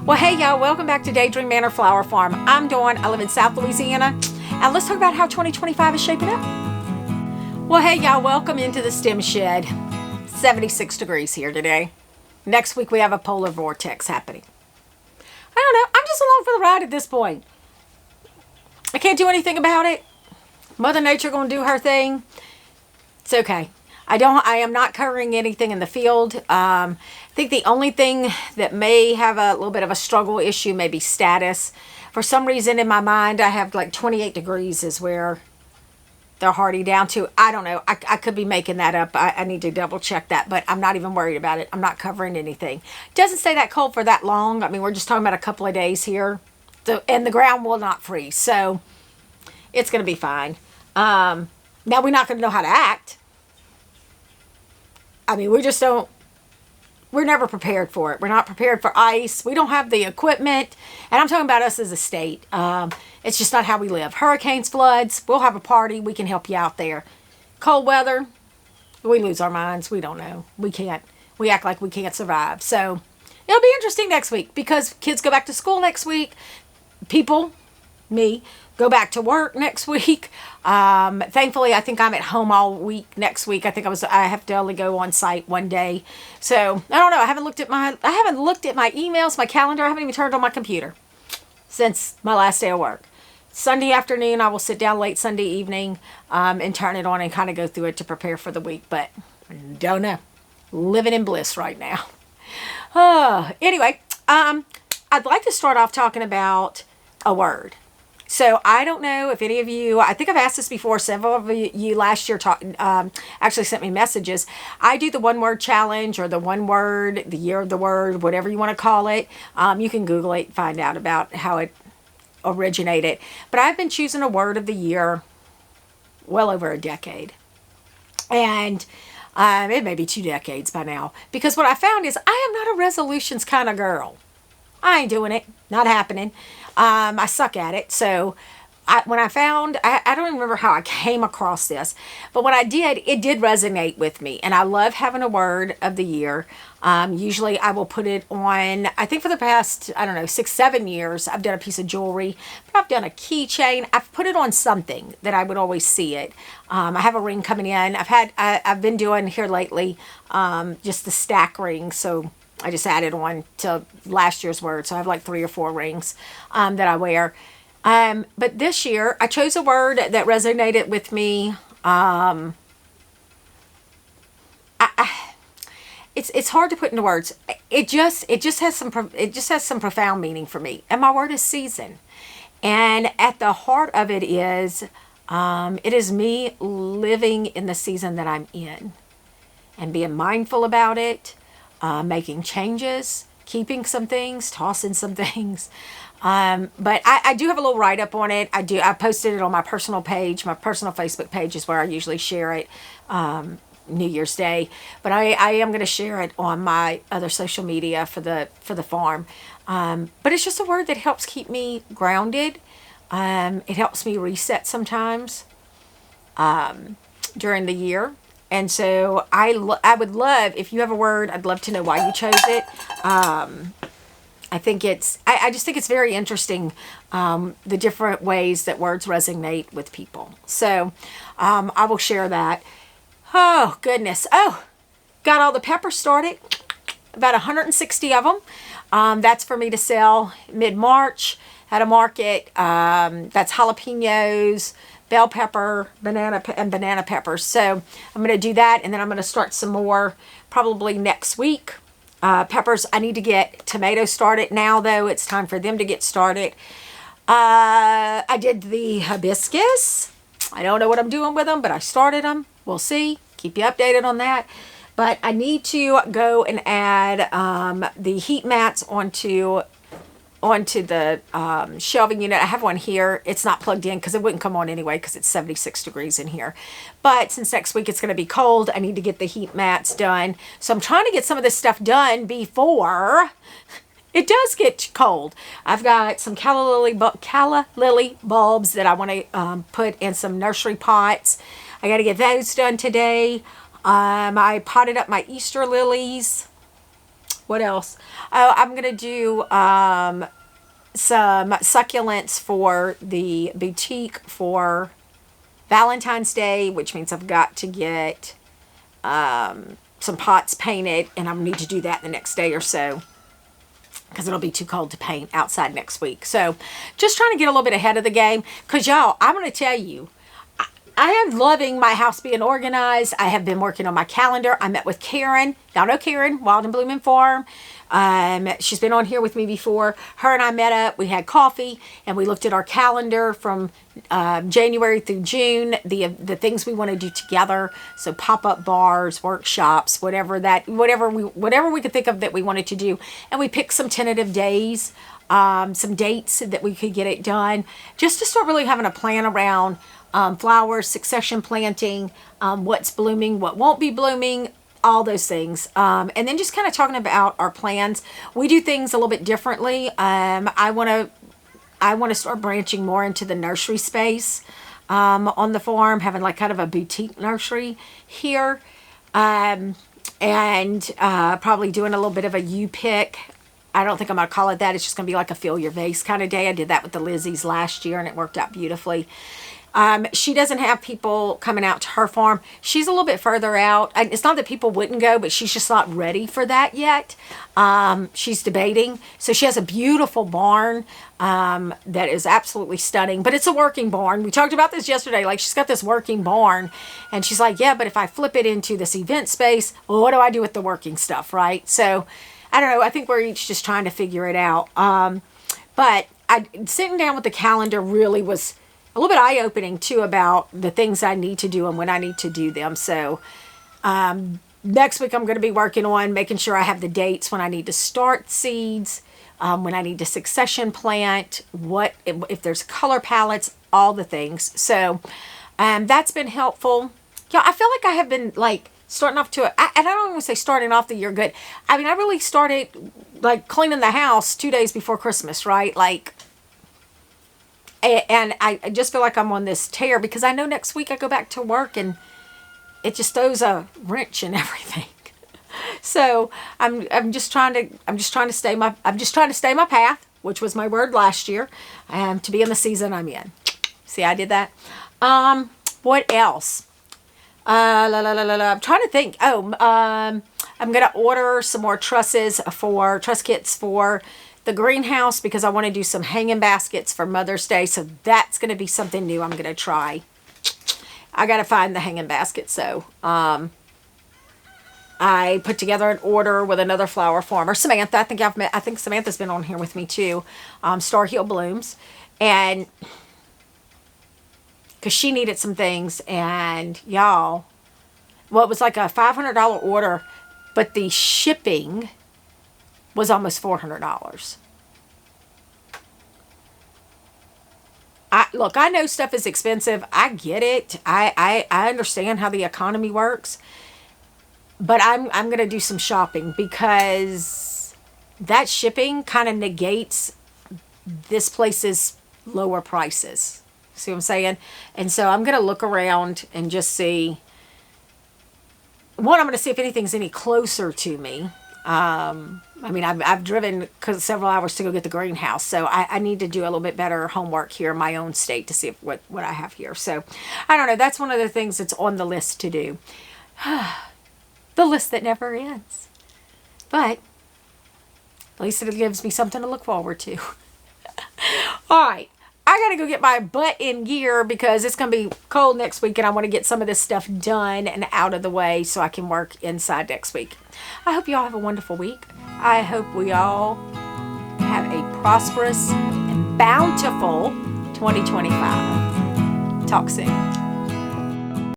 Well, hey y'all, welcome back to Daydream Manor Flower Farm. I'm Dawn, I live in South Louisiana, and let's talk about how 2025 is shaping up. Well, hey y'all, welcome into the stem shed. 76 degrees here today. Next week we have a polar vortex happening. I don't know, I'm just along for the ride at this point. I can't do anything about it. Mother Nature gonna do her thing. It's okay. I am not covering anything in the field. I think the only thing that may have a little bit of a struggle issue may be status. For some reason in my mind, I have like 28 degrees is where they're hardy down to. I don't know. I could be making that up. I need to double check that, but I'm not even worried about it. I'm not covering anything. It doesn't stay that cold for that long. I mean, we're just talking about a couple of days here. So, and the ground will not freeze. So it's going to be fine. Now we're not going to know how to act. I mean, we're never prepared for it. We're not prepared for ice. We don't have the equipment. And I'm talking about us as a state. It's just not how we live. Hurricanes, floods, we'll have a party. We can help you out there. Cold weather, we lose our minds. We don't know. We can't. We act like we can't survive. So it'll be interesting next week because kids go back to school next week. People, me, go back to work next week. Thankfully, I think I'm at home all week next week. I have to only go on site one day. So I don't know. I haven't looked at my emails, my calendar. I haven't even turned on my computer since my last day of work. Sunday afternoon, I will sit down late Sunday evening and turn it on and kind of go through it to prepare for the week. But don't know. Living in bliss right now. Anyway, I'd like to start off talking about a word. So I don't know if any of you, I think I've asked this before, several of you last year actually sent me messages. I do the one word challenge or the one word, the year of the word, whatever you want to call it. You can Google it, find out about how it originated. But I've been choosing a word of the year well over a decade. And it may be 2 decades by now. Because what I found is I am not a resolutions kind of girl. I ain't doing it. Not happening. I suck at it. So when I found, I don't even remember how I came across this, but when I did, it did resonate with me. And I love having a word of the year. Usually I will put it on, I think for the past, 6-7 years, I've done a piece of jewelry, but I've done a keychain. I've put it on something that I would always see it. I have a ring coming in. I've been doing here lately, just the stack ring. So I just added on to last year's word. So I have like 3 or 4 rings that I wear. But this year I chose a word that resonated with me. It's hard to put into words. It just has some profound meaning for me. And my word is season. And at the heart of it is me living in the season that I'm in and being mindful about it. Making changes, keeping some things, tossing some things. But I do have a little write-up on it. I posted it on my personal page. My personal Facebook page is where I usually share it New Year's Day. But I am going to share it on my other social media for the farm. But it's just a word that helps keep me grounded. It helps me reset sometimes during the year. And so I would love, if you have a word, I'd love to know why you chose it. I just think it's very interesting, the different ways that words resonate with people. So I will share that. Oh, goodness. Oh, got all the peppers started. About 160 of them. That's for me to sell mid-March at a market. That's jalapenos, bell pepper, banana peppers. So I'm going to do that, and then I'm going to start some more probably next week. Peppers, I need to get tomatoes started now, though. It's time for them to get started. I did the hibiscus. I don't know what I'm doing with them, but I started them. We'll see. Keep you updated on that. But I need to go and add the heat mats onto the shelving unit. I have one here. It's not plugged in because it wouldn't come on anyway because it's 76 degrees in here. But since next week it's going to be cold, I need to get the heat mats done. So I'm trying to get some of this stuff done before it does get cold. I've got some calla lily bulbs that I want to put in some nursery pots. I got to get those done today. I potted up my Easter lilies. What else? Oh, I'm going to do some succulents for the boutique for Valentine's Day, which means I've got to get some pots painted, and I need to do that the next day or so because it'll be too cold to paint outside next week. So just trying to get a little bit ahead of the game because, y'all, I'm going to tell you, I am loving my house being organized. I have been working on my calendar. I met with Karen. Y'all know Karen, Wild and Blooming Farm. She's been on here with me before. Her and I met up. We had coffee, and we looked at our calendar from January through June, the things we want to do together. So pop-up bars, workshops, whatever we could think of that we wanted to do. And we picked some tentative days, some dates that we could get it done, just to start really having a plan around flowers, succession planting, what's blooming, what won't be blooming, all those things. And then just kind of talking about our plans. We do things a little bit differently. I want to start branching more into the nursery space on the farm, having like kind of a boutique nursery here. And probably doing a little bit of a U-pick. I don't think I'm going to call it that. It's just going to be like a fill your vase kind of day. I did that with the Lizzies last year, and it worked out beautifully. She doesn't have people coming out to her farm. She's a little bit further out. It's not that people wouldn't go, but she's just not ready for that yet. She's debating. So she has a beautiful barn that is absolutely stunning, but it's a working barn. We talked about this yesterday. Like, she's got this working barn, and she's like, yeah, but if I flip it into this event space, well, what do I do with the working stuff, right? So I don't know. I think we're each just trying to figure it out. But sitting down with the calendar really was a little bit eye-opening too about the things I need to do and when I need to do them. So next week I'm going to be working on making sure I have the dates when I need to start seeds, when I need to succession plant, what if there's color palettes, all the things. So that's been helpful. Yeah, I feel like I have been like starting off and I don't want to say starting off the year good. I mean, I really started like cleaning the house 2 days before Christmas, right? Like, and I just feel like I'm on this tear because I know next week I go back to work and it just throws a wrench in everything. So I'm just trying to stay my path, which was my word last year, to be in the season I'm in. See, I did that. What else? I'm trying to think. I'm gonna order some more truss kits for the greenhouse because I want to do some hanging baskets for Mother's Day. So that's going to be something new I'm going to try. I got to find the hanging baskets. So I put together an order with another flower farmer, Samantha. I think Samantha's been on here with me too. Star Hill Blooms. And because she needed some things, and y'all, well, it was like a $500 order, but the shipping was almost $400. Look, I know stuff is expensive. I get it. I understand how the economy works. But I'm going to do some shopping because that shipping kind of negates this place's lower prices. See what I'm saying? And so I'm going to look around and just see. One, I'm going to see if anything's any closer to me. I mean, I've driven several hours to go get the greenhouse, so I need to do a little bit better homework here in my own state to see what I have here. So, I don't know. That's one of the things that's on the list to do. The list that never ends. But at least it gives me something to look forward to. All right. I got to go get my butt in gear because it's going to be cold next week and I want to get some of this stuff done and out of the way so I can work inside next week. I hope you all have a wonderful week. I hope we all have a prosperous and bountiful 2025. Talk soon.